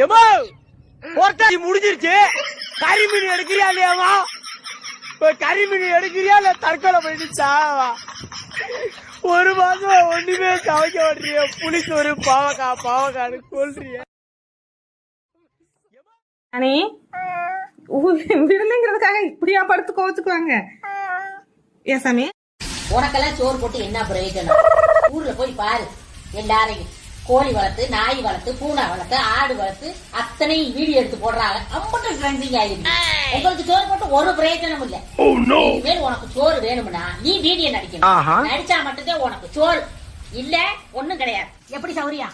எமோ போர்ட்டாடி முடிஞ்சிருச்சு. கறிமீன் எடுக்கிறியா இல்லையாமா? கறிமீன் எடுக்கிறியா இல்ல தற்கொலை பண்ணிடுச்சா? ஒரு மாசம் ஒண்ணுமே சமைக்க மாட்டீங்க. புளிச்சோறு பாவக்கான்னு சொல்றீங்க. அனி விருந்துங்கிறதுக்காக இப்படியா படுத்து கோச்சுக்குவாங்க? ஏன் சாமி உனக்கெல்லாம் சோறு போட்டு என்ன பிரயோஜனம்? ஊர்ல போய் பாரு, எல்லாரையும் கோழி வளர்த்து, நாய் வளர்த்து, பூனை வளர்த்து, ஆடு வளர்த்து அத்தனையும் வீடியோ எடுத்து போடுறாங்க. அம்பட்டு ட்ரெண்டிங் ஆயிருக்கு. உங்களுக்கு சோறு போட்டு ஒரு பிரயோஜனம் இல்ல. இனிமேல் உனக்கு சோறு வேணும்னா நீ வீடியோ நடிக்கணும். நடிச்சா மட்டும்தான் உனக்கு சோறு, இல்ல ஒண்ணும் கிடையாது. எப்படி சௌரியா?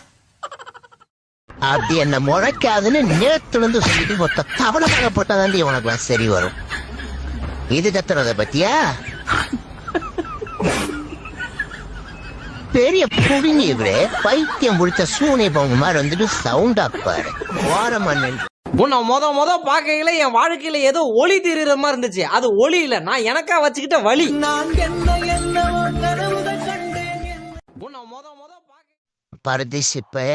அப்படி என்ன முளைக்காதுன்னு நேத்துல இருந்து சொல்லிட்டு மொத்த தவளமாக போட்டாதாண்டி உனக்கு சரி வரும். இது கத்துறத பத்தியா? பெரிய புடுங்கியவரே பைத்தியம் முடிச்ச சூனை போங்க மாதிரி வந்துட்டு சவுண்ட் ஆப்பாரு. உன்னை முத பாக்கையில என் வாழ்க்கையில ஏதோ ஒளி தெரியுற மாதிரி இருந்துச்சு. அது ஒளி இல்ல, நான் எனக்கா வச்சுக்கிட்ட வழி. பரதேசி இப்ப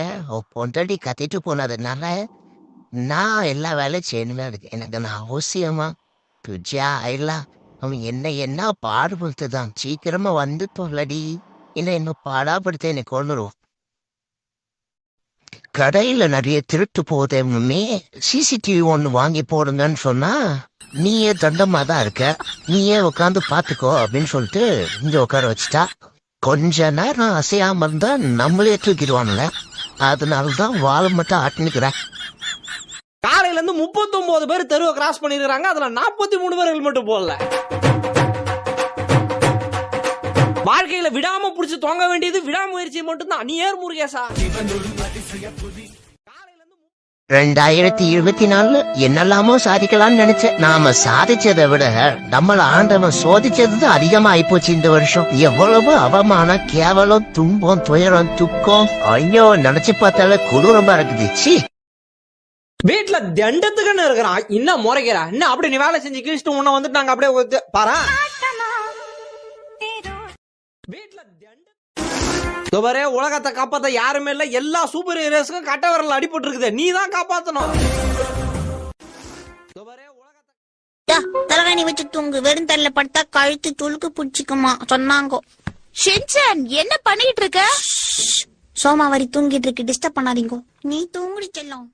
பொண்டாடி கத்திட்டு போனதுனால நான் எல்லா வேலையும் செய்யணுமே. இருக்கு எனக்கு நான் அவசியமா புஜா ஆயிடலாம். அவன் என்ன பாடுபடுத்துதான். சீக்கிரமா வந்து தொல்லடி, இல்லை இன்னும் பாடாப்படுத்த என்னை கொண்டுரும். கடையில நிறைய திருட்டு போதேமே சிசிடிவி ஒண்ணு வாங்கி போடுங்கன்னு சொன்னா நீயே தண்டமா தான் இருக்க, நீயே உட்காந்து பாத்துக்கோ அப்படின்னு சொல்லிட்டு இங்க உட்கார வச்சுட்டா. கொஞ்ச நேரம் அசையாம இருந்தா நம்மளே தூக்கிடுவானுங்க. அதனாலதான் வாழை மட்டும் ஆட்டினுக்கிறேன். காலையில இருந்து 39 பேர் தெருவை கிராஸ் பண்ணிருக்காங்க. அதுல 43 பேர் ஹெல்மெட் போடல. வாழ்க்கையில விடாம புடிச்சு தொங்க வேண்டியது விடாமுயற்சி மட்டும்தான். நீ ஏர் முருகேசா. 2024 என்னெல்லாமோ சாதிக்கலாம்னு நினைச்சேன். நாம சாதிச்சதை விட நம்மள ஆண்டவன் சோதிச்சது அதிகமா ஆயிப்போச்சு இந்த வருஷம். எவ்வளவு அவமானம், கேவலம், துன்பம், துயரம், துக்கம், ஐயோ நினைச்சு பார்த்தால குளிரமா இருக்குது. வீட்டுல தண்டத்துக்குன்னு இருக்கிறான், இன்னும் முறைக்கிறா. இன்னும் அப்படி நீ வேலை செஞ்சு கிழிச்சிட்டு உன்ன வந்துட்டு நாங்க அப்படியே பாரா வீட்டுல தண்டை உலகத்தை காப்பாத்த யாருமே இல்ல. எல்லா சூப்பர் ஹீரோஸ்க்கும் கட்ட விரல் அடிபட்டு இருக்குது. நீ தான் காப்பாத்தணும். தலகாணி வச்சு தூங்கு, வெறும் தரல படுத்தா கழுத்து துளுக்கு பிடிச்சிக்குமா சொன்னாங்க. ஷின்சான் என்ன பண்ணிட்டு இருக்க? சோமாவரி தூங்கிட்டு இருக்கு, டிஸ்டர்ப் பண்ணாதீங்க. நீ தூங்குடி செல்லம்.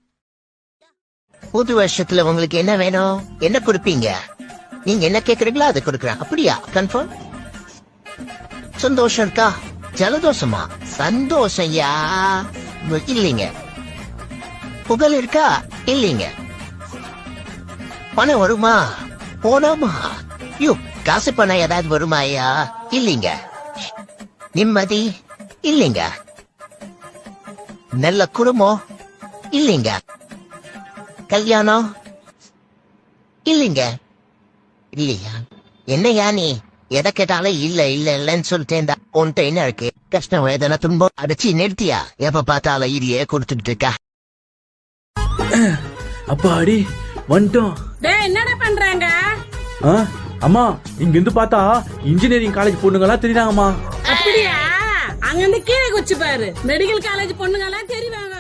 புது வருஷத்துல உங்களுக்கு என்ன வேணும்? என்ன கொடுப்பீங்க? நீங்க என்ன கேக்குறீங்களோ அதை கொடுக்குறேன். அப்படியா? கன்ஃபார்ம்? சந்தோஷம் இருக்கா? ஜலதோஷமா? சந்தோஷம்யா இல்லைங்க. புகழ் இருக்கா? இல்லைங்க. பணம் வருமா? போனோமா? யூ காசு பணம் ஏதாவது வருமா ஐயா? இல்லைங்க. நிம்மதி? இல்லைங்க. நல்ல குடும்பம்? இல்லைங்க. கல்யாணம்? இல்லைங்க. இல்லையா? என்னையா நீ எதை கேட்டாலும் இல்ல இல்ல இல்லன்னு சொல்லிட்டேன். உன்ட்ட என்ன இருக்கு? கஷ்டம், வேதனை, துன்பம் அடிச்சு நிறுத்தியா? எப்ப பார்த்தாலும் இதையே கொடுத்துட்டு இருக்கா. அப்பாடி வந்துட்டோம். என்னடா பண்றாங்க? அம்மா இங்க இருந்து பார்த்தா இன்ஜினியரிங் காலேஜ் பொண்ணுங்களா தெரியுறாங்கம்மா. அப்படியா? அங்க இருந்து கீழே குச்சி பாரு, மெடிக்கல் காலேஜ் பொண்ணுங்களா தெரியுவாங்க.